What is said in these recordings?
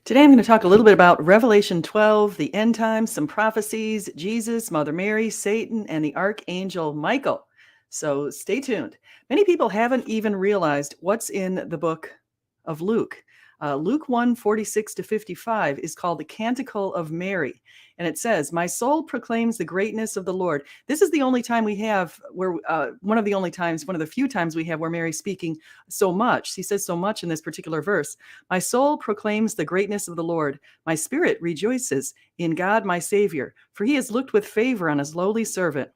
Today, I'm going to talk a little bit about Revelation 12, the end times, some prophecies, Jesus, Mother Mary, Satan, and the Archangel Michael. So stay tuned. Many people haven't even realized what's in the book of Luke. Luke 1:46 to 55 is called the Canticle of Mary. And it says, "My soul proclaims the greatness of the Lord." This is the only time we have where, one of the few times we have where Mary's speaking so much. She says so much in this particular verse. "My soul proclaims the greatness of the Lord. My spirit rejoices in God my Savior, for he has looked with favor on his lowly servant.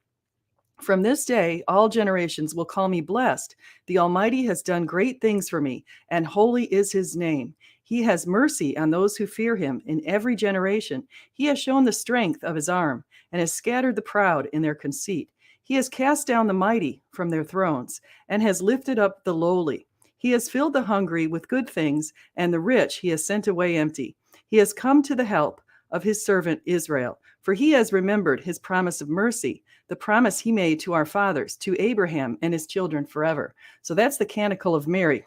From this day, all generations will call me blessed. The Almighty has done great things for me, and holy is his name. He has mercy on those who fear him in every generation. He has shown the strength of his arm, and has scattered the proud in their conceit. He has cast down the mighty from their thrones, and has lifted up the lowly. He has filled the hungry with good things, and the rich he has sent away empty. He has come to the help of his servant Israel, for he has remembered his promise of mercy, the promise he made to our fathers, to Abraham and his children forever." So that's the Canticle of Mary.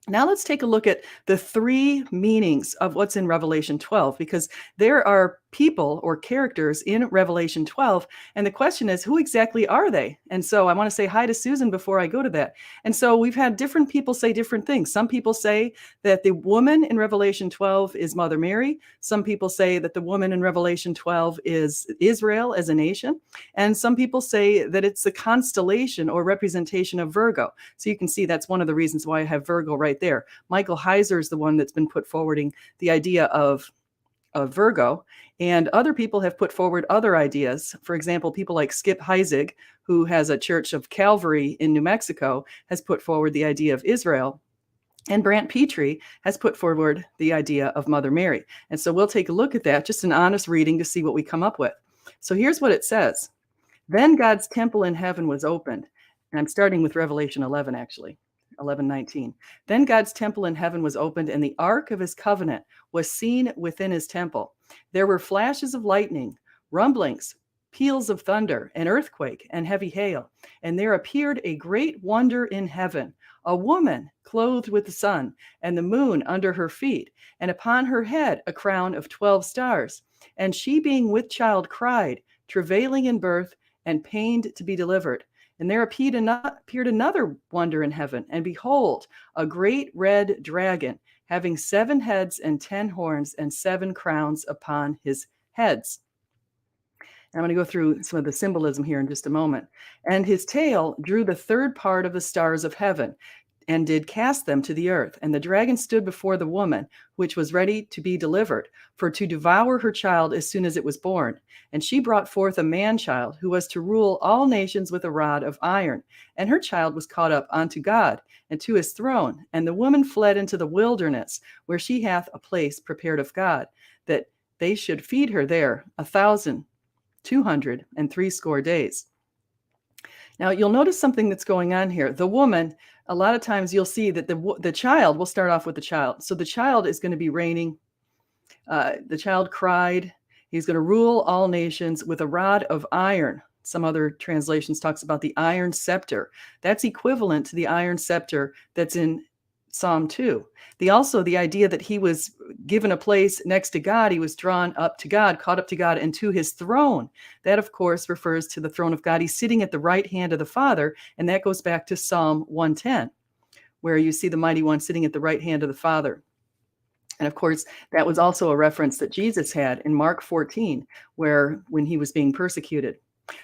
Now let's take a look at the three meanings of what's in Revelation 12, because there are people or characters in Revelation 12, and the question is, who exactly are they? And so I want to say hi to Susan before I go to that. And so we've had different people say different things. Some people say that the woman in Revelation 12 is Mother Mary. Some people say that the woman in Revelation 12 is Israel as a nation. And some people say that it's the constellation or representation of Virgo. So you can see that's one of the reasons why I have Virgo right there. Michael Heiser is the one that's been put forwarding the idea of Virgo, and other people have put forward other ideas. For example, people like Skip Heisig, who has a Church of Calvary in New Mexico, has put forward the idea of Israel. And Brant Petrie has put forward the idea of Mother Mary. And so we'll take a look at that, just an honest reading to see what we come up with. So here's what it says. "Then God's temple in heaven was opened." And I'm starting with Revelation 11, actually. 11:19. "Then God's temple in heaven was opened, and the ark of his covenant was seen within his temple. There were flashes of lightning, rumblings, peals of thunder, an earthquake, and heavy hail. And there appeared a great wonder in heaven, a woman clothed with the sun, and the moon under her feet, and upon her head a crown of 12 stars. And she, being with child, cried, travailing in birth, and pained to be delivered. And there appeared another wonder in heaven, and behold, a great red dragon, having 7 heads and 10 horns, and 7 crowns upon his heads." And I'm going to go through some of the symbolism here in just a moment. "And his tail drew the third part of the stars of heaven, and did cast them to the earth. And the dragon stood before the woman, which was ready to be delivered, for to devour her child as soon as it was born. And she brought forth a man-child, who was to rule all nations with a rod of iron. And her child was caught up unto God, and to his throne. And the woman fled into the wilderness, where she hath a place prepared of God, that they should feed her there 1,260 days." Now, you'll notice something that's going on here. The woman, a lot of times you'll see that the child, will start off with the child. So the child is going to be reigning. The child cried. He's going to rule all nations with a rod of iron. Some other translations talks about the iron scepter. That's equivalent to the iron scepter that's in Psalm 2. The idea that he was given a place next to God, he was drawn up to God, caught up to God, and to his throne. That, of course, refers to the throne of God. He's sitting at the right hand of the Father, and that goes back to Psalm 110, where you see the Mighty One sitting at the right hand of the Father. And of course, that was also a reference that Jesus had in Mark 14, when he was being persecuted.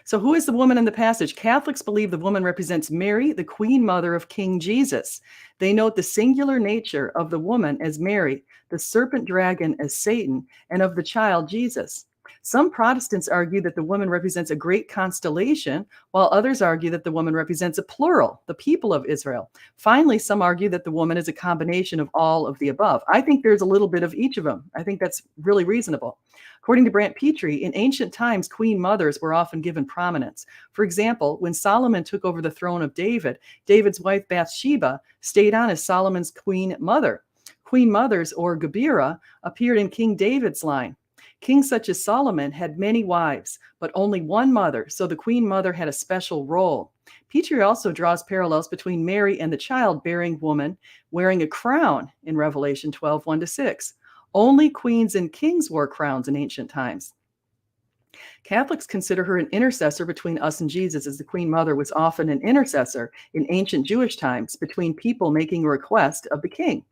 So who is the woman in the passage? Catholics believe the woman represents Mary, the Queen Mother of King Jesus. They note the singular nature of the woman as Mary, the serpent dragon as Satan, and of the child Jesus. Some Protestants argue that the woman represents a great constellation, while others argue that the woman represents a plural, the people of Israel. Finally, some argue that the woman is a combination of all of the above. I think there's a little bit of each of them. I think that's really reasonable. According to Brant Petrie, in ancient times, queen mothers were often given prominence. For example, when Solomon took over the throne of David, David's wife Bathsheba stayed on as Solomon's queen mother. Queen mothers, or Gebira, appeared in King David's line. Kings such as Solomon had many wives, but only one mother, so the queen mother had a special role. Petrie also draws parallels between Mary and the childbearing woman wearing a crown in Revelation 12, 1-6. Only queens and kings wore crowns in ancient times. Catholics consider her an intercessor between us and Jesus, as the Queen Mother was often an intercessor in ancient Jewish times between people making a request of the king.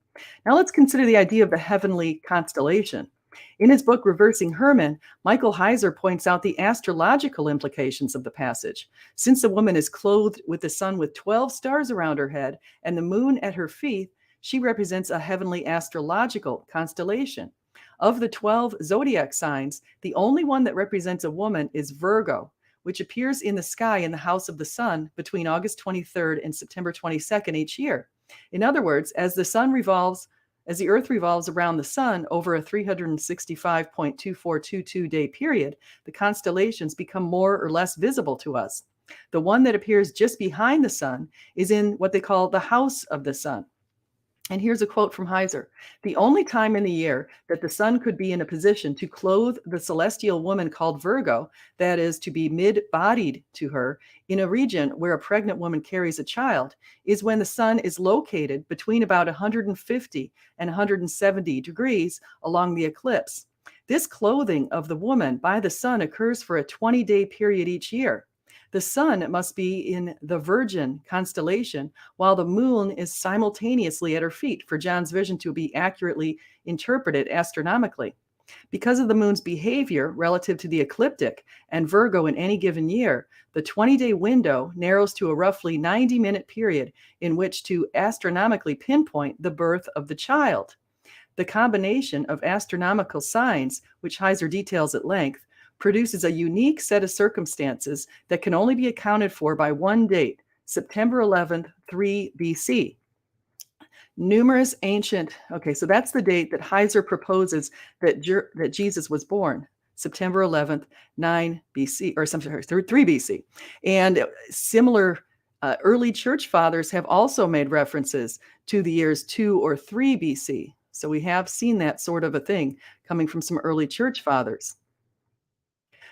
Now let's consider the idea of the heavenly constellation. In his book, Reversing Herman, Michael Heiser points out the astrological implications of the passage. Since the woman is clothed with the sun with 12 stars around her head and the moon at her feet, she represents a heavenly astrological constellation. Of the 12 zodiac signs, the only one that represents a woman is Virgo, which appears in the sky in the house of the sun between August 23rd and September 22nd each year. In other words, as the earth revolves around the sun over a 365.2422 day period, the constellations become more or less visible to us. The one that appears just behind the sun is in what they call the house of the sun. And here's a quote from Heiser. The only time in the year that the sun could be in a position to clothe the celestial woman called Virgo, that is, to be mid-bodied to her, in a region where a pregnant woman carries a child, is when the sun is located between about 150 and 170 degrees along the eclipse. This clothing of the woman by the sun occurs for a 20-day period each year. The sun must be in the Virgin constellation, while the moon is simultaneously at her feet for John's vision to be accurately interpreted astronomically. Because of the moon's behavior relative to the ecliptic and Virgo in any given year, the 20-day window narrows to a roughly 90-minute period in which to astronomically pinpoint the birth of the child. The combination of astronomical signs, which Heiser details at length, produces a unique set of circumstances that can only be accounted for by one date, September 11th, 3 BC. So that's the date that Heiser proposes that Jesus was born, September 11th, 9 BC, or 3 BC. And similar early church fathers have also made references to the years 2 or 3 BC. So we have seen that sort of a thing coming from some early church fathers.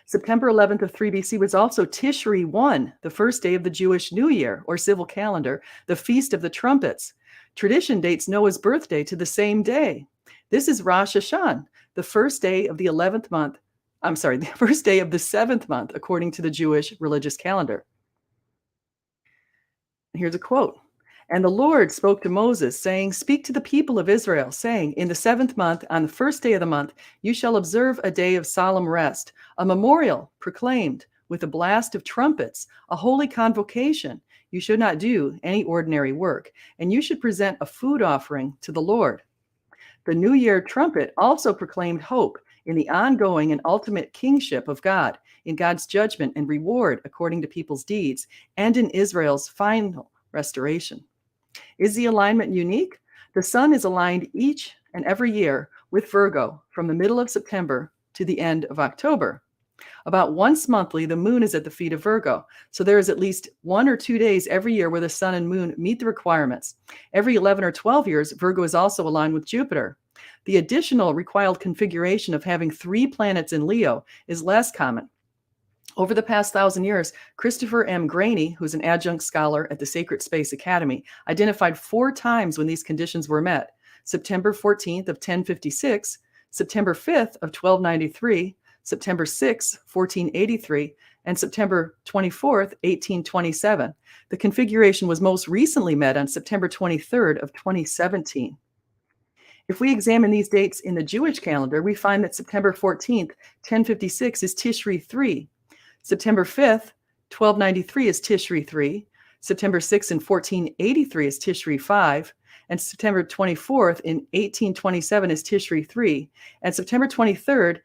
September 11th of 3 BC was also Tishri 1, the first day of the Jewish New Year or civil calendar, the Feast of the Trumpets. Tradition dates Noah's birthday to the same day. This is Rosh Hashanah, the first day of the 11th month. The first day of the 7th month, according to the Jewish religious calendar. Here's a quote. And the Lord spoke to Moses, saying, Speak to the people of Israel, saying, In the 7th month, on the first day of the month, you shall observe a day of solemn rest, a memorial proclaimed with a blast of trumpets, a holy convocation. You should not do any ordinary work, and you should present a food offering to the Lord. The New Year trumpet also proclaimed hope in the ongoing and ultimate kingship of God, in God's judgment and reward according to people's deeds, and in Israel's final restoration. Is the alignment unique? The sun is aligned each and every year with Virgo from the middle of September to the end of October. About once monthly, the moon is at the feet of Virgo. So there is at least 1 or 2 days every year where the sun and moon meet the requirements. Every 11 or 12 years, Virgo is also aligned with Jupiter. The additional required configuration of having 3 planets in Leo is less common. Over the past 1,000 years, Christopher M. Graney, who's an adjunct scholar at the Sacred Space Academy, identified 4 times when these conditions were met: September 14th of 1056, September 5th of 1293, September 6th, 1483, and September 24th, 1827. The configuration was most recently met on September 23rd of 2017. If we examine these dates in the Jewish calendar, we find that September 14th, 1056 is Tishri 3. September 5th, 1293 is Tishri 3. September 6th in 1483 is Tishri 5. And September 24th in 1827 is Tishri 3. And September 23rd,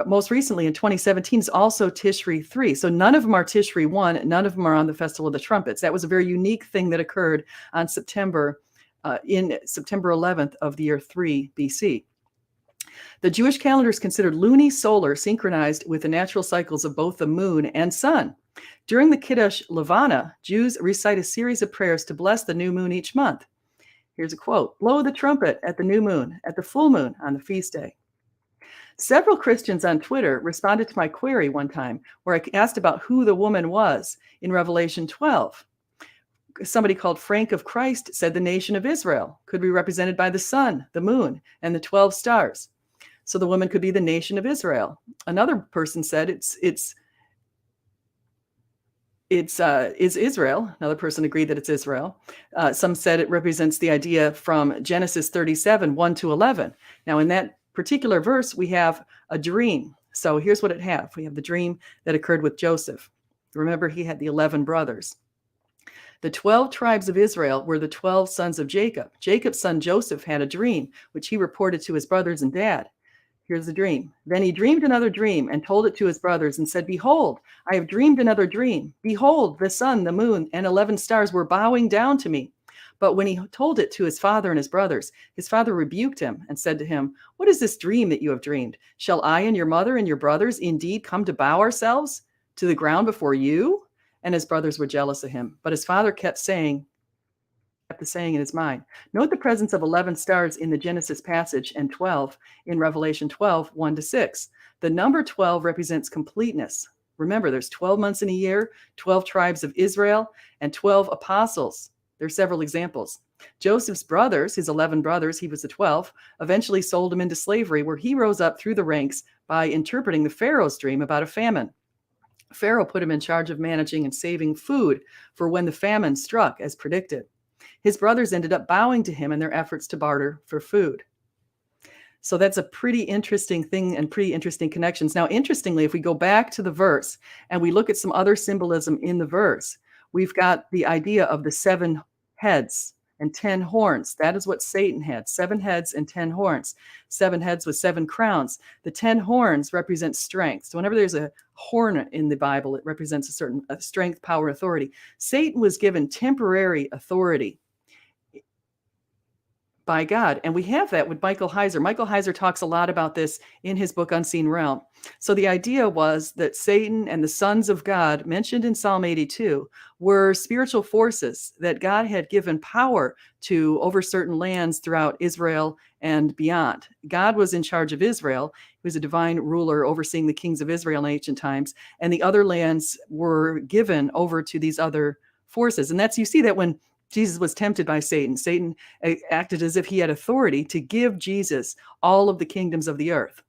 most recently in 2017, is also Tishri 3. So none of them are Tishri 1. None of them are on the Festival of the Trumpets. That was a very unique thing that occurred on September 11th of the year 3 BC. The Jewish calendar is considered luni-solar, synchronized with the natural cycles of both the moon and sun. During the Kiddush Levana, Jews recite a series of prayers to bless the new moon each month. Here's a quote: Blow the trumpet at the new moon, at the full moon on the feast day. Several Christians on Twitter responded to my query one time where I asked about who the woman was in Revelation 12. Somebody called Frank of Christ said the nation of Israel could be represented by the sun, the moon, and the 12 stars. So the woman could be the nation of Israel. Another person said it's is Israel. Another person agreed that it's Israel. Some said it represents the idea from Genesis 37, 1 to 11. Now, in that particular verse, we have a dream. So here's what it have. We have the dream that occurred with Joseph. Remember, he had the 11 brothers. The 12 tribes of Israel were the 12 sons of Jacob. Jacob's son Joseph had a dream, which he reported to his brothers and dad. Here's the dream. Then he dreamed another dream and told it to his brothers and said, "Behold, I have dreamed another dream. Behold, the sun, the moon, and 11 stars were bowing down to me." But when he told it to his father and his brothers, his father rebuked him and said to him, "What is this dream that you have dreamed? Shall I and your mother and your brothers indeed come to bow ourselves to the ground before you?" And his brothers were jealous of him. But his father kept the saying in his mind. Note the presence of 11 stars in the Genesis passage and 12 in Revelation 12, 1 to 6. The number 12 represents completeness. Remember, there's 12 months in a year, 12 tribes of Israel, and 12 apostles. There's several examples. Joseph's brothers, his 11 brothers, he was the 12th, eventually sold him into slavery, where he rose up through the ranks by interpreting the Pharaoh's dream about a famine. Pharaoh put him in charge of managing and saving food for when the famine struck, as predicted. His brothers ended up bowing to him in their efforts to barter for food. So that's a pretty interesting thing and pretty interesting connections. Now, interestingly, if we go back to the verse and we look at some other symbolism in the verse, we've got the idea of the 7 heads and 10 horns. That is what Satan had, 7 heads and 10 horns. 7 heads with 7 crowns. The 10 horns represent strength. So whenever there's a horn in the Bible, it represents a certain strength, power, authority. Satan was given temporary authority by God. And we have that with Michael Heiser. Michael Heiser talks a lot about this in his book, Unseen Realm. So the idea was that Satan and the sons of God, mentioned in Psalm 82, were spiritual forces that God had given power to over certain lands throughout Israel and beyond. God was in charge of Israel. He was a divine ruler overseeing the kings of Israel in ancient times. And the other lands were given over to these other forces. And you see that when Jesus was tempted by Satan. Satan acted as if he had authority to give Jesus all of the kingdoms of the earth.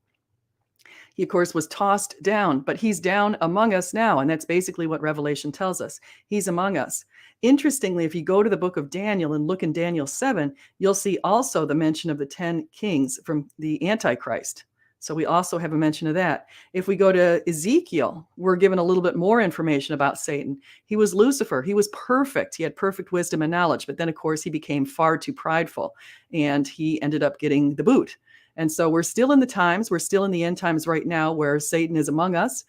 He, of course, was tossed down, but he's down among us now. And that's basically what Revelation tells us. He's among us. Interestingly, if you go to the book of Daniel and look in Daniel 7, you'll see also the mention of the 10 kings from the Antichrist. So we also have a mention of that. If we go to Ezekiel, we're given a little bit more information about Satan. He was Lucifer. He was perfect. He had perfect wisdom and knowledge. But then, of course, he became far too prideful, and he ended up getting the boot. And so we're still in the times. We're still in the end times right now where Satan is among us.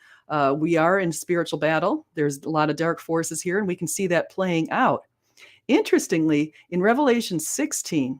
We are in spiritual battle. There's a lot of dark forces here, and we can see that playing out. Interestingly, in Revelation 16,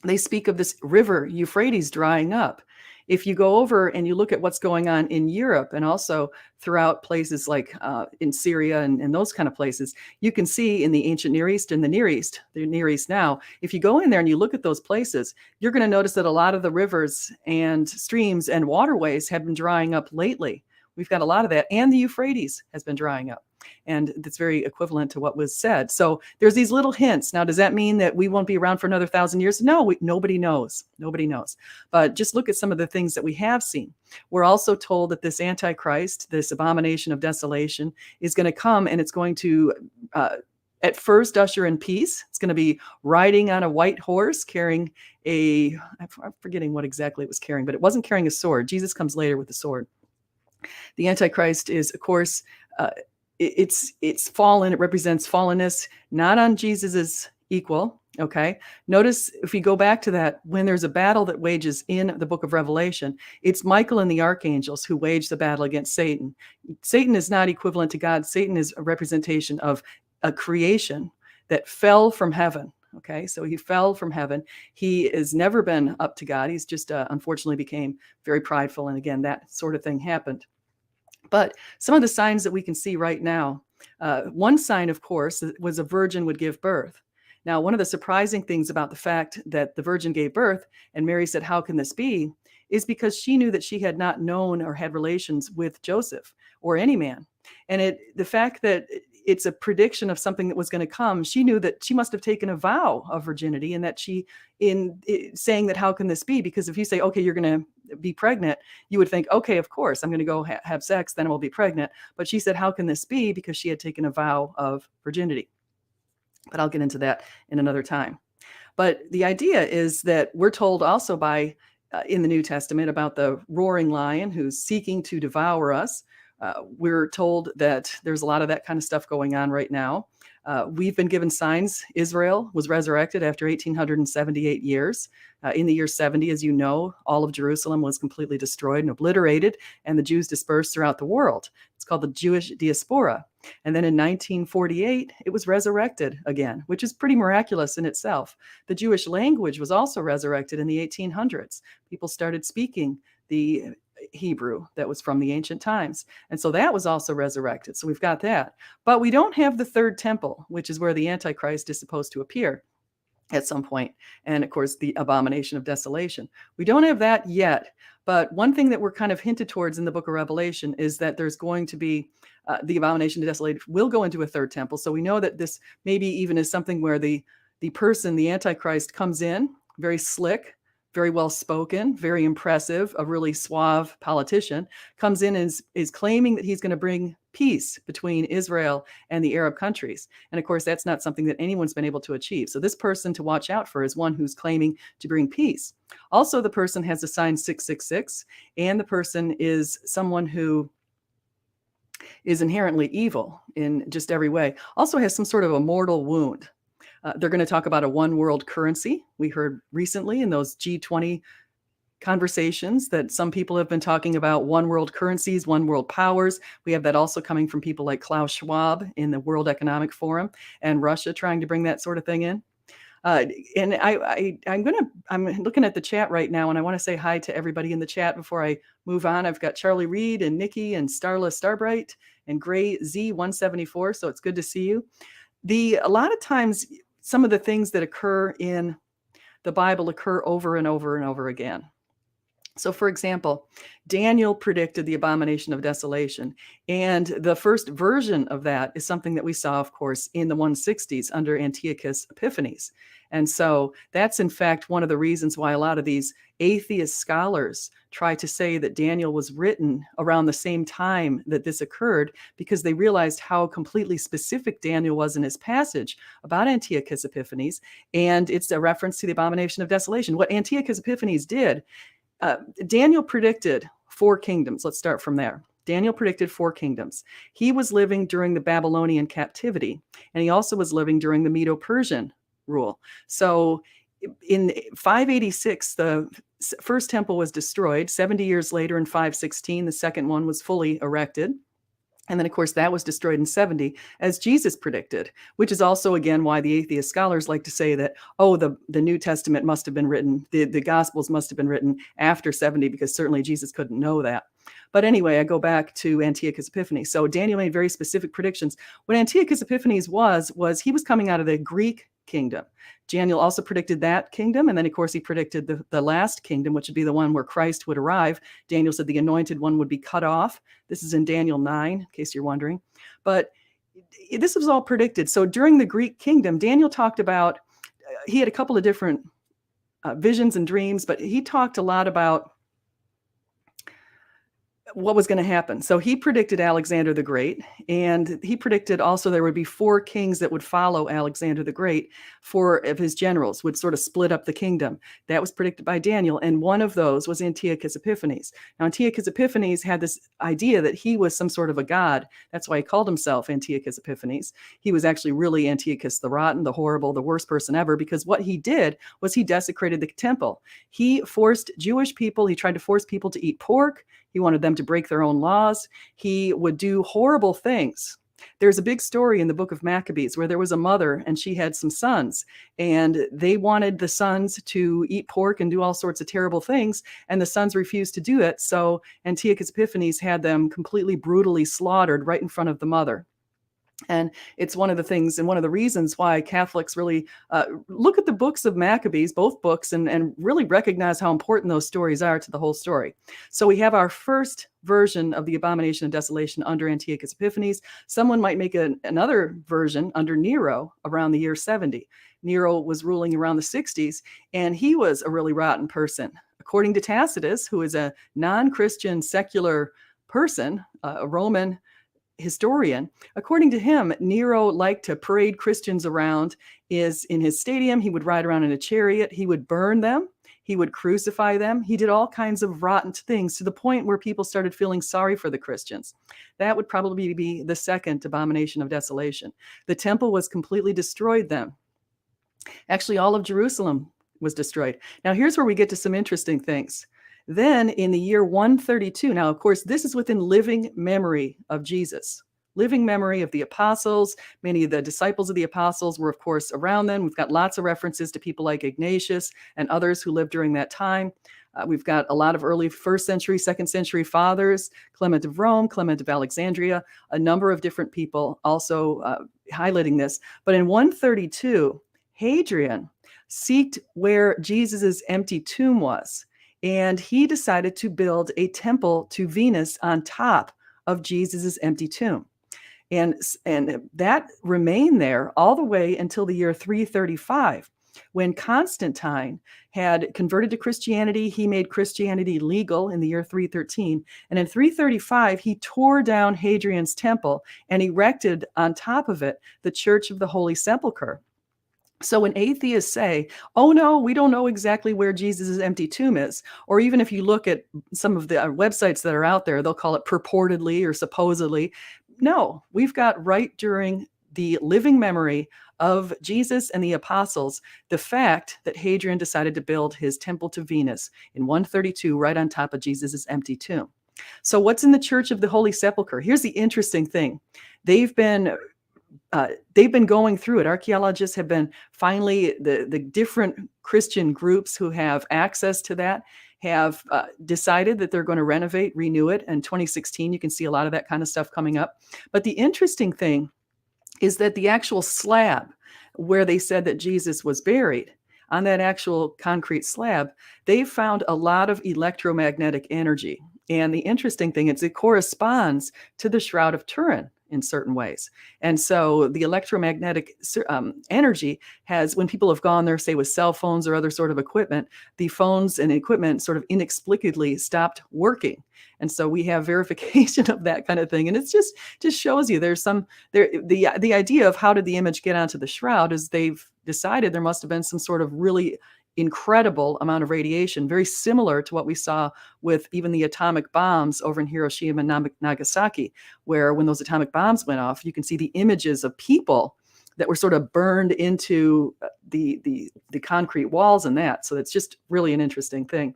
they speak of this river Euphrates drying up. If you go over and you look at what's going on in Europe and also throughout places like in Syria and those kind of places, you can see in the ancient Near East and the Near East now, if you go in there and you look at those places, you're going to notice that a lot of the rivers and streams and waterways have been drying up lately. We've got a lot of that. And the Euphrates has been drying up. And that's very equivalent to what was said. So there's these little hints. Now, does that mean that we won't be around for another 1,000 years? No, nobody knows. Nobody knows. But just look at some of the things that we have seen. We're also told that this Antichrist, this abomination of desolation, is going to come, and it's going to at first usher in peace. It's going to be riding on a white horse carrying I'm forgetting what exactly it was carrying, but it wasn't carrying a sword. Jesus comes later with a sword. The Antichrist is, of course, it's fallen. It represents fallenness, not on Jesus's equal. Okay. Notice if we go back to that, when there's a battle that wages in the book of Revelation, it's Michael and the archangels who wage the battle against Satan. Satan is not equivalent to God. Satan is a representation of a creation that fell from heaven. Okay. So he fell from heaven. He has never been up to God. He's just unfortunately became very prideful. And again, that sort of thing happened. But some of the signs that we can see right now, one sign, of course, was a virgin would give birth. Now, one of the surprising things about the fact that the virgin gave birth, and Mary said, "How can this be?" is because she knew that she had not known or had relations with Joseph or any man. And the fact that it's a prediction of something that was going to come. She knew that she must have taken a vow of virginity, and that saying that, how can this be? Because if you say, okay, you're going to be pregnant, you would think, okay, of course, I'm going to go have sex, then I will be pregnant. But she said, how can this be? Because she had taken a vow of virginity. But I'll get into that in another time. But the idea is that we're told also in the New Testament about the roaring lion who's seeking to devour us. We're told that there's a lot of that kind of stuff going on right now. We've been given signs. Israel was resurrected after 1,878 years. In the year 70, as you know, all of Jerusalem was completely destroyed and obliterated, and the Jews dispersed throughout the world. It's called the Jewish diaspora. And then in 1948, it was resurrected again, which is pretty miraculous in itself. The Jewish language was also resurrected in the 1800s. People started speaking the Hebrew that was from the ancient times. And so that was also resurrected. So we've got that. But we don't have the third temple, which is where the Antichrist is supposed to appear at some point. And of course, the abomination of desolation. We don't have that yet. But one thing that we're kind of hinted towards in the book of Revelation is that there's going to be the abomination of desolation will go into a third temple. So we know that this maybe even is something where the person, the Antichrist, comes in very slick, very well spoken, very impressive, a really suave politician, comes in and is claiming that he's going to bring peace between Israel and the Arab countries. And of course, that's not something that anyone's been able to achieve. So this person to watch out for is one who's claiming to bring peace. Also, the person has the sign 666, and the person is someone who is inherently evil in just every way. Also has some sort of a mortal wound. They're going to talk about a one world currency. We heard recently in those G20 conversations that some people have been talking about one world currencies, one world powers. We have that also coming from people like Klaus Schwab in the World Economic Forum, and Russia trying to bring that sort of thing in. And I'm looking at the chat right now, and I want to say hi to everybody in the chat before I move on. I've got Charlie Reed and Nikki and Starla Starbright and Gray Z174. So it's good to see you. A lot of times, some of the things that occur in the Bible occur over and over and over again. So, for example, Daniel predicted the abomination of desolation. And the first version of that is something that we saw, of course, in the 160s under Antiochus Epiphanes. And so that's, in fact, one of the reasons why a lot of these atheist scholars try to say that Daniel was written around the same time that this occurred, because they realized how completely specific Daniel was in his passage about Antiochus Epiphanes. And it's a reference to the abomination of desolation. What Antiochus Epiphanes did, Daniel predicted 4 kingdoms. Let's start from there. Daniel predicted 4 kingdoms. He was living during the Babylonian captivity, and he also was living during the Medo-Persian rule. So in 586, the first temple was destroyed. 70 years later, in 516, the second one was fully erected. And then, of course, that was destroyed in 70, as Jesus predicted, which is also, again, why the atheist scholars like to say that, oh, the New Testament must have been written, the Gospels must have been written after 70, because certainly Jesus couldn't know that. But anyway, I go back to Antiochus Epiphanes. So Daniel made very specific predictions. What Antiochus Epiphanes was he was coming out of the Greek kingdom. Daniel also predicted that kingdom. And then, of course, he predicted the last kingdom, which would be the one where Christ would arrive. Daniel said the anointed one would be cut off. This is in Daniel 9, in case you're wondering. But this was all predicted. So during the Greek kingdom, Daniel talked about, he had a couple of different visions and dreams, but he talked a lot about what was going to happen. So he predicted Alexander the Great, and he predicted also there would be 4 kings that would follow Alexander the Great. 4 of his generals would sort of split up the kingdom. That was predicted by Daniel, and one of those was Antiochus Epiphanes. Now, Antiochus Epiphanes had this idea that he was some sort of a god. That's why he called himself Antiochus Epiphanes. He was actually really Antiochus the Rotten, the horrible, the worst person ever, because what he did was he desecrated the temple. He forced Jewish people, he tried to force people to eat pork. He wanted them to break their own laws. He would do horrible things. There's a big story in the book of Maccabees where there was a mother and she had some sons, and they wanted the sons to eat pork and do all sorts of terrible things, and the sons refused to do it. So Antiochus Epiphanes had them completely brutally slaughtered right in front of the mother. And it's one of the things and one of the reasons why Catholics really look at the books of Maccabees, both books, and really recognize how important those stories are to the whole story. So we have our first version of the abomination of desolation under Antiochus Epiphanes. Someone might make another version under Nero around the year 70. Nero was ruling around the 60s, and he was a really rotten person. According to Tacitus, who is a non-Christian secular person, a Roman historian, according to him, Nero liked to parade Christians around is in his stadium. He would ride around in a chariot. He would burn them. He would crucify them. He did all kinds of rotten things to the point where people started feeling sorry for the Christians. That would probably be the second abomination of desolation. The temple was completely destroyed then. Actually, all of Jerusalem was destroyed. Now, here's where we get to some interesting things. Then in the year 132, now, of course, this is within living memory of Jesus, living memory of the apostles. Many of the disciples of the apostles were, of course, around then. We've got lots of references to people like Ignatius and others who lived during that time. We've got a lot of early first century, second century fathers, Clement of Rome, Clement of Alexandria, a number of different people also highlighting this. But in 132, Hadrian seeked where Jesus's empty tomb was, and he decided to build a temple to Venus on top of Jesus's empty tomb. And that remained there all the way until the year 335, when Constantine had converted to Christianity. He made Christianity legal in the year 313. And in 335, he tore down Hadrian's temple and erected on top of it the Church of the Holy Sepulchre. So when atheists say, oh, no, we don't know exactly where Jesus' empty tomb is, or even if you look at some of the websites that are out there, they'll call it purportedly or supposedly. No, we've got right during the living memory of Jesus and the apostles, the fact that Hadrian decided to build his temple to Venus in 132 right on top of Jesus' empty tomb. So what's in the Church of the Holy Sepulchre? Here's the interesting thing. They've been going through it. Archaeologists have been finally, the different Christian groups who have access to that have decided that they're going to renovate, renew it. In 2016, you can see a lot of that kind of stuff coming up. But the interesting thing is that the actual slab where they said that Jesus was buried, on that actual concrete slab, they found a lot of electromagnetic energy. And the interesting thing is it corresponds to the Shroud of Turin in certain ways. And so the electromagnetic energy has, when people have gone there, say with cell phones or other sort of equipment, the phones and equipment sort of inexplicably stopped working. And so we have verification of that kind of thing. And it's just shows you there's the idea of how did the image get onto the shroud is they've decided there must have been some sort of really incredible amount of radiation, very similar to what we saw with even the atomic bombs over in Hiroshima and Nagasaki, where when those atomic bombs went off, you can see the images of people that were sort of burned into the concrete walls and that. So it's just really an interesting thing.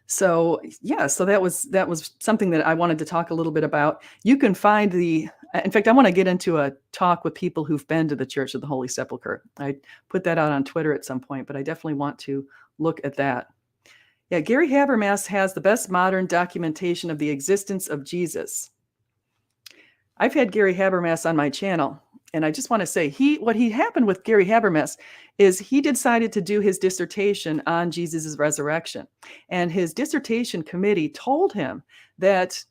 So yeah, so that was something that I wanted to talk a little bit about. You can find in fact, I want to get into a talk with people who've been to the Church of the Holy Sepulchre. I put that out on Twitter at some point, but I definitely want to look at that. Yeah, Gary Habermas has the best modern documentation of the existence of Jesus. I've had Gary Habermas on my channel, and I just want to say what happened with Gary Habermas is he decided to do his dissertation on Jesus' resurrection. And his dissertation committee told him that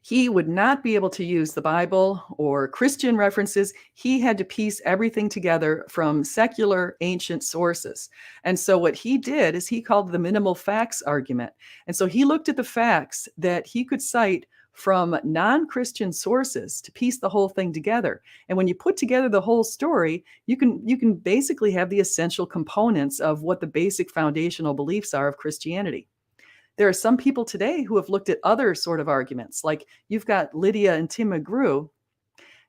he would not be able to use the Bible or Christian references. He had to piece everything together from secular ancient sources. And so what he did is he called the minimal facts argument. And so he looked at the facts that he could cite from non-Christian sources to piece the whole thing together. And when you put together the whole story, you can basically have the essential components of what the basic foundational beliefs are of Christianity. There are some people today who have looked at other sort of arguments, like you've got Lydia and Tim McGrew.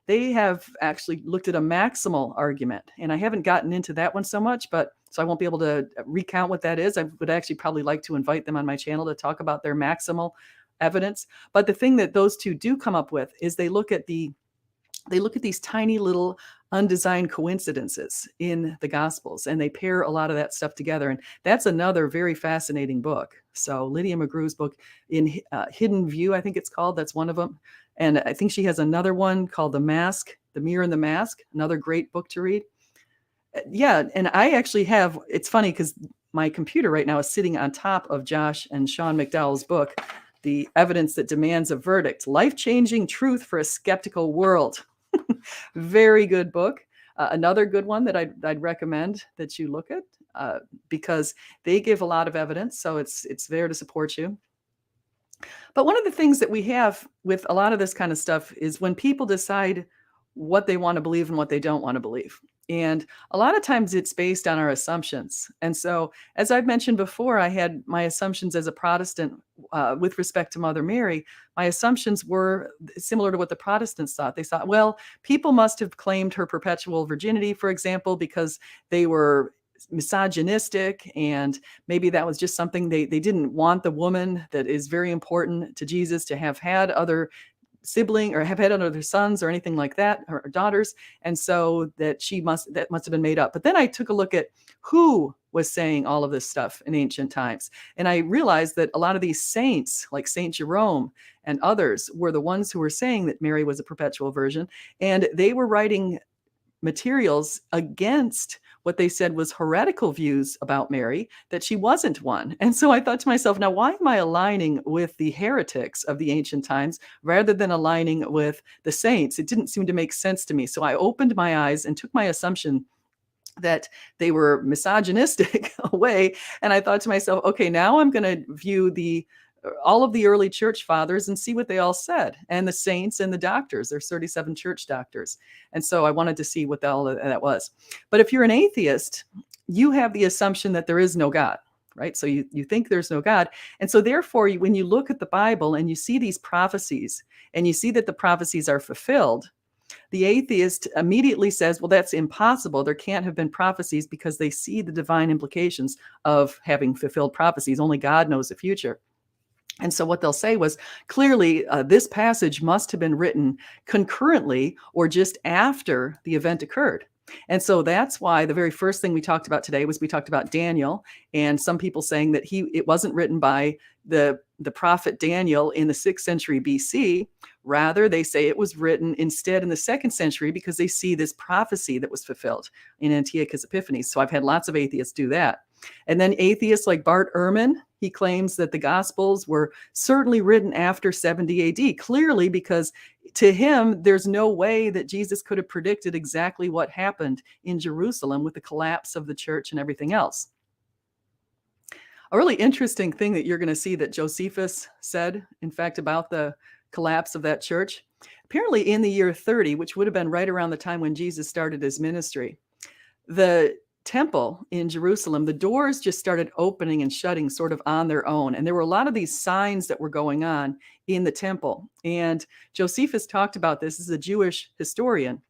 They have actually looked at a maximal argument, and I haven't gotten into that one so much, so I won't be able to recount what that is. I would actually probably like to invite them on my channel to talk about their maximal evidence. But the thing that those two do come up with is they look at these tiny little undesigned coincidences in the Gospels, and they pair a lot of that stuff together. And that's another very fascinating book. So Lydia McGrew's book in Hidden View, I think it's called. That's one of them. And I think she has another one called The Mask, The Mirror and the Mask, another great book to read. Yeah, and I actually have, it's funny because my computer right now is sitting on top of Josh and Sean McDowell's book, The Evidence That Demands a Verdict, Life-Changing Truth for a Skeptical World. Very good book. Another good one that I'd recommend that you look at because they give a lot of evidence, so it's there to support you. But one of the things that we have with a lot of this kind of stuff is when people decide what they want to believe and what they don't want to believe. And a lot of times it's based on our assumptions. And so, as I've mentioned before, I had my assumptions as a Protestant with respect to Mother Mary. My assumptions were similar to what the Protestants thought. They thought, well, people must have claimed her perpetual virginity, for example, because they were misogynistic, and maybe that was just something they didn't want the woman that is very important to Jesus to have had other sibling or have had other sons or anything like that, or daughters, and so that must have been made up. But then I took a look at who was saying all of this stuff in ancient times, and I realized that a lot of these saints like Saint Jerome and others were the ones who were saying that Mary was a perpetual virgin, and they were writing materials against what they said was heretical views about Mary, that she wasn't one. And so I thought to myself, now why am I aligning with the heretics of the ancient times rather than aligning with the saints? It didn't seem to make sense to me. So I opened my eyes and took my assumption that they were misogynistic away. And I thought to myself, okay, now I'm going to view all of the early church fathers and see what they all said, and the saints and the doctors. There's 37 church doctors. And so I wanted to see what all of that was. But if you're an atheist, you have the assumption that there is no God, right? So you think there's no God. And so therefore, when you look at the Bible and you see these prophecies and you see that the prophecies are fulfilled, the atheist immediately says, well, that's impossible. There can't have been prophecies because they see the divine implications of having fulfilled prophecies. Only God knows the future. And so what they'll say was, clearly, this passage must have been written concurrently or just after the event occurred. And so that's why the very first thing we talked about today was we talked about Daniel, and some people saying that it wasn't written by the prophet Daniel in the 6th century BC. Rather, they say it was written instead in the 2nd century because they see this prophecy that was fulfilled in Antiochus Epiphanes. So I've had lots of atheists do that. And then atheists like Bart Ehrman, he claims that the Gospels were certainly written after 70 AD, clearly because to him, there's no way that Jesus could have predicted exactly what happened in Jerusalem with the collapse of the church and everything else. A really interesting thing that you're going to see that Josephus said, in fact, about the collapse of that church, apparently in the year 30, which would have been right around the time when Jesus started his ministry, the temple in Jerusalem, the doors just started opening and shutting sort of on their own. And there were a lot of these signs that were going on in the temple. And Josephus talked about this as a Jewish historian.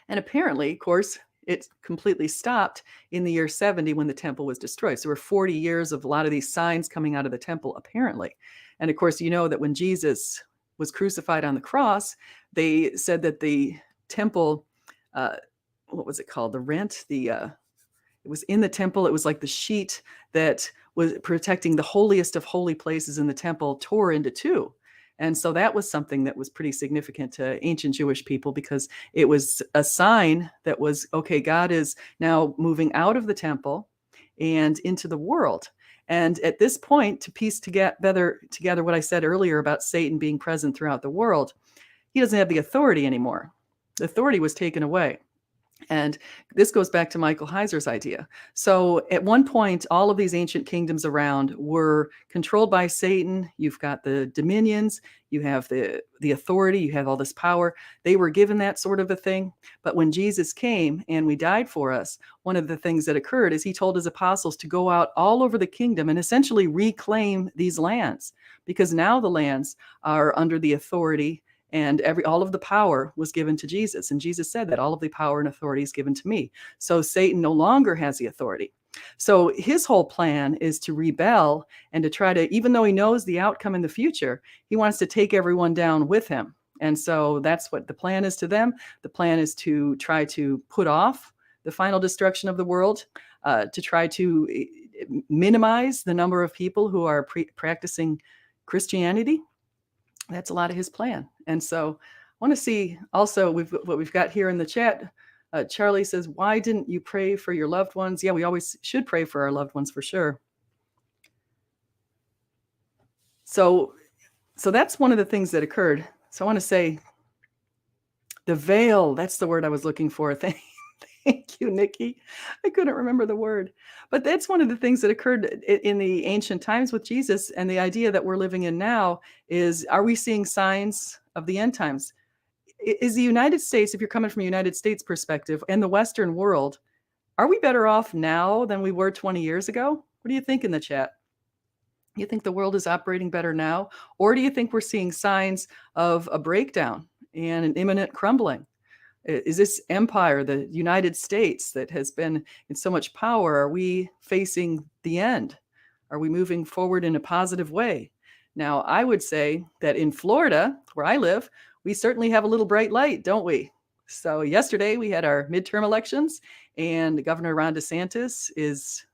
And apparently, of course, it completely stopped in the year 70 when the temple was destroyed. So there were 40 years of a lot of these signs coming out of the temple, apparently. And of course, you know that when Jesus was crucified on the cross, they said that the temple, what was it called? The rent, it was in the temple. It was like the sheet that was protecting the holiest of holy places in the temple tore into two. And so that was something that was pretty significant to ancient Jewish people because it was a sign that was, okay, God is now moving out of the temple and into the world. And at this point, to piece together what I said earlier about Satan being present throughout the world, he doesn't have the authority anymore. The authority was taken away. And this goes back to Michael Heiser's idea. So at one point, all of these ancient kingdoms around were controlled by Satan. You've got the dominions, you have the authority, you have all this power. They were given that sort of a thing. But when Jesus came and we died for us, one of the things that occurred is he told his apostles to go out all over the kingdom and essentially reclaim these lands, because now the lands are under the authority and all of the power was given to Jesus. And Jesus said that all of the power and authority is given to me. So Satan no longer has the authority. So his whole plan is to rebel and to try to, even though he knows the outcome in the future, he wants to take everyone down with him. And so that's what the plan is to them. The plan is to try to put off the final destruction of the world, to try to minimize the number of people who are practicing Christianity. That's a lot of his plan. And so I want to see also what we've got here in the chat. Charlie says, why didn't you pray for your loved ones? Yeah, we always should pray for our loved ones for sure. So that's one of the things that occurred. So I want to say the veil, that's the word I was looking for. Thank you, Nikki. I couldn't remember the word. But that's one of the things that occurred in the ancient times with Jesus. And the idea that we're living in now is, are we seeing signs of the end times? Is the United States, if you're coming from a United States perspective, and the Western world, are we better off now than we were 20 years ago? What do you think in the chat? You think the world is operating better now? Or do you think we're seeing signs of a breakdown and an imminent crumbling? Is this empire, the United States that has been in so much power, are we facing the end? Are we moving forward in a positive way? Now, I would say that in Florida, where I live, we certainly have a little bright light, don't we? So yesterday we had our midterm elections, and Governor Ron DeSantis is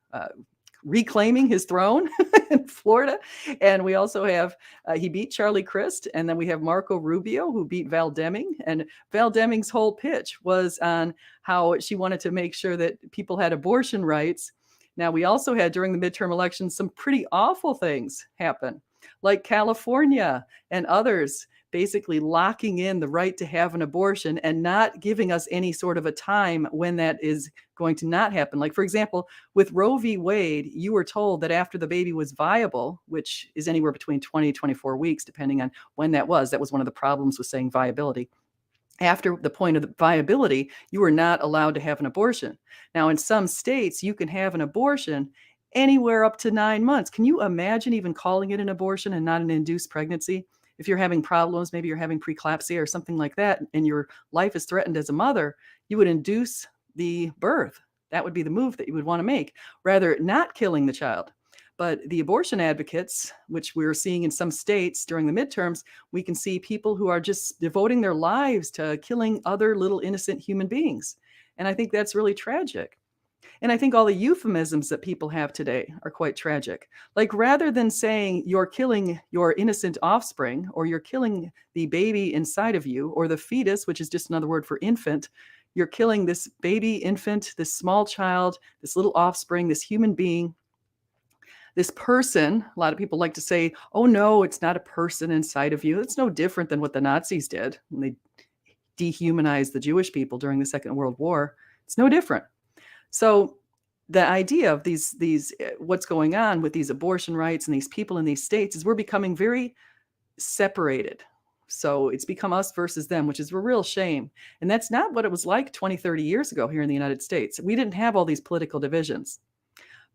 reclaiming his throne in Florida. And we also have, he beat Charlie Crist. And then we have Marco Rubio, who beat Val Deming. And Val Deming's whole pitch was on how she wanted to make sure that people had abortion rights. Now, we also had, during the midterm elections, some pretty awful things happen, like California and others basically locking in the right to have an abortion and not giving us any sort of a time when that is going to not happen. Like, for example, with Roe v. Wade, you were told that after the baby was viable, which is anywhere between 20, 24 weeks, depending on when that was one of the problems with saying viability. After the point of the viability, you were not allowed to have an abortion. Now, in some states, you can have an abortion anywhere up to 9 months. Can you imagine even calling it an abortion and not an induced pregnancy? If you're having problems, maybe you're having preeclampsia or something like that, and your life is threatened as a mother, you would induce the birth. That would be the move that you would want to make, rather not killing the child. But the abortion advocates, which we're seeing in some states during the midterms, we can see people who are just devoting their lives to killing other little innocent human beings. And I think that's really tragic. And I think all the euphemisms that people have today are quite tragic. Like, rather than saying you're killing your innocent offspring, or you're killing the baby inside of you, or the fetus, which is just another word for infant, you're killing this baby infant, this small child, this little offspring, this human being, this person. A lot of people like to say, oh no, it's not a person inside of you. It's no different than what the Nazis did when they dehumanized the Jewish people during the Second World War. It's no different. So the idea of these what's going on with these abortion rights and these people in these states is we're becoming very separated. So it's become us versus them, which is a real shame. And that's not what it was like 20, 30 years ago here in the United States. We didn't have all these political divisions.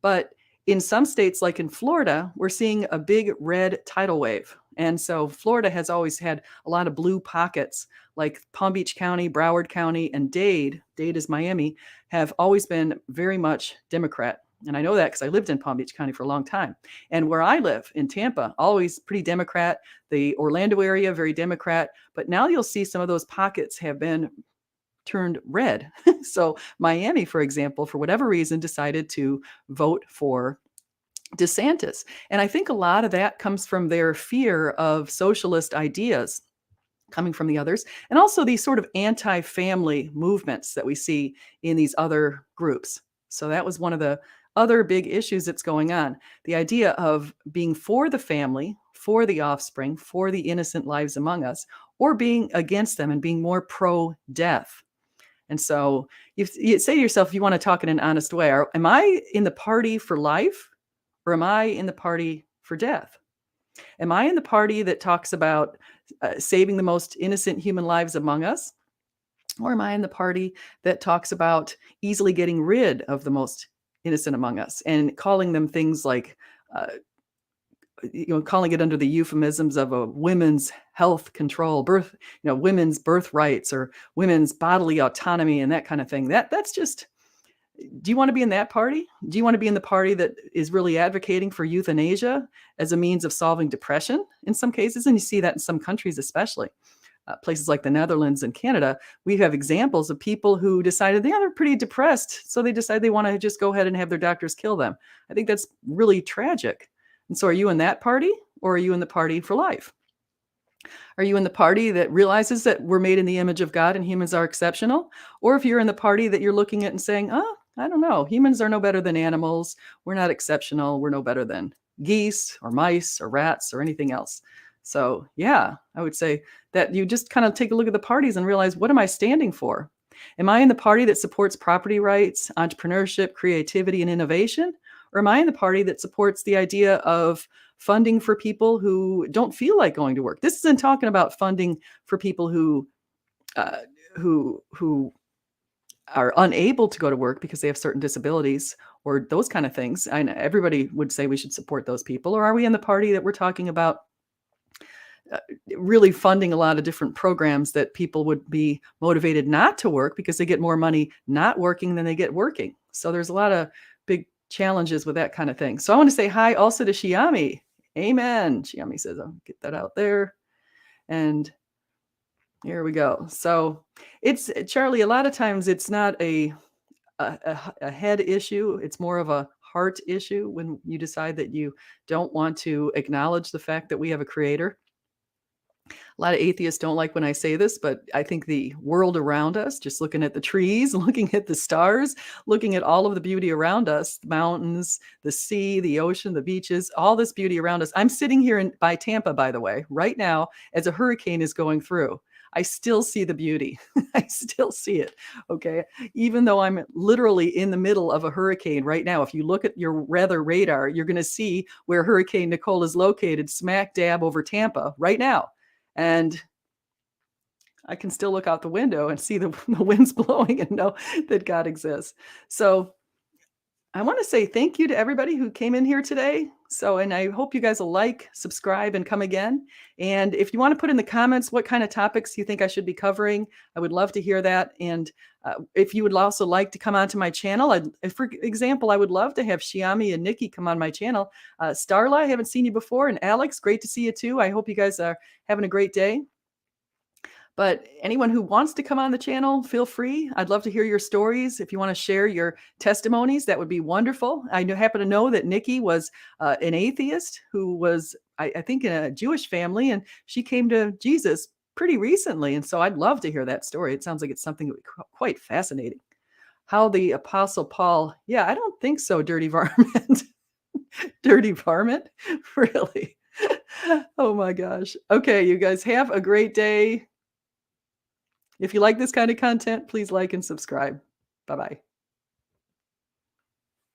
But in some states, like in Florida, we're seeing a big red tidal wave. And so Florida has always had a lot of blue pockets, like Palm Beach County, Broward County, and Dade is Miami, have always been very much Democrat. And I know that because I lived in Palm Beach County for a long time. And where I live in Tampa, always pretty Democrat. The Orlando area, very Democrat. But now you'll see some of those pockets have been turned red. So Miami, for example, for whatever reason, decided to vote for DeSantis. And I think a lot of that comes from their fear of socialist ideas coming from the others, and also these sort of anti-family movements that we see in these other groups. So that was one of the other big issues that's going on. The idea of being for the family, for the offspring, for the innocent lives among us, or being against them and being more pro-death. And so you say to yourself, if you want to talk in an honest way, am I in the party for life, or am I in the party for death? Am I in the party that talks about saving the most innocent human lives among us? Or am I in the party that talks about easily getting rid of the most innocent among us and calling them things like, calling it under the euphemisms of a women's health control, women's birth rights, or women's bodily autonomy and that kind of thing? That's just, do you want to be in that party? Do you want to be in the party that is really advocating for euthanasia as a means of solving depression in some cases? And you see that in some countries especially. places like the Netherlands and Canada, we have examples of people who decided, yeah, they're pretty depressed. So they decide they want to just go ahead and have their doctors kill them. I think that's really tragic. And so are you in that party, or are you in the party for life? Are you in the party that realizes that we're made in the image of God and humans are exceptional? Or if you're in the party that you're looking at and saying, oh, I don't know, humans are no better than animals. We're not exceptional. We're no better than geese or mice or rats or anything else. So, yeah, I would say that you just kind of take a look at the parties and realize, what am I standing for? Am I in the party that supports property rights, entrepreneurship, creativity, and innovation? Or am I in the party that supports the idea of funding for people who don't feel like going to work? This isn't talking about funding for people uh, who are unable to go to work because they have certain disabilities or those kind of things. I know everybody would say we should support those people. Or are we in the party that we're talking about uh, really funding a lot of different programs that people would be motivated not to work because they get more money not working than they get working? So there's a lot of big challenges with that kind of thing. So I want to say hi also to Shiami. Amen. Shiami says, I'll get that out there. And here we go. So it's Charlie, a lot of times it's not a head issue. It's more of a heart issue when you decide that you don't want to acknowledge the fact that we have a creator. A lot of atheists don't like when I say this, but I think the world around us, just looking at the trees, looking at the stars, looking at all of the beauty around us, the mountains, the sea, the ocean, the beaches, all this beauty around us. I'm sitting here by Tampa, by the way, right now, as a hurricane is going through. I still see the beauty. I still see it. Okay. Even though I'm literally in the middle of a hurricane right now, if you look at your weather radar, you're going to see where Hurricane Nicole is located, smack dab over Tampa right now. And I can still look out the window and see the winds blowing and know that God exists. So I want to say thank you to everybody who came in here today. So, and I hope you guys will like, subscribe, and come again. And if you want to put in the comments what kind of topics you think I should be covering, I would love to hear that. And if you would also like to come onto my channel, for example, I would love to have Shiami and Nikki come on my channel. Starla, I haven't seen you before. And Alex, great to see you too. I hope you guys are having a great day. But anyone who wants to come on the channel, feel free. I'd love to hear your stories. If you want to share your testimonies, that would be wonderful. I happen to know that Nikki was an atheist who was, I think, in a Jewish family, and she came to Jesus pretty recently. And so I'd love to hear that story. It sounds like it's something that would be quite fascinating. How the Apostle Paul, yeah, I don't think so, dirty varmint. Dirty varmint? Really? Oh my gosh. Okay, you guys have a great day. If you like this kind of content, please like and subscribe. Bye-bye.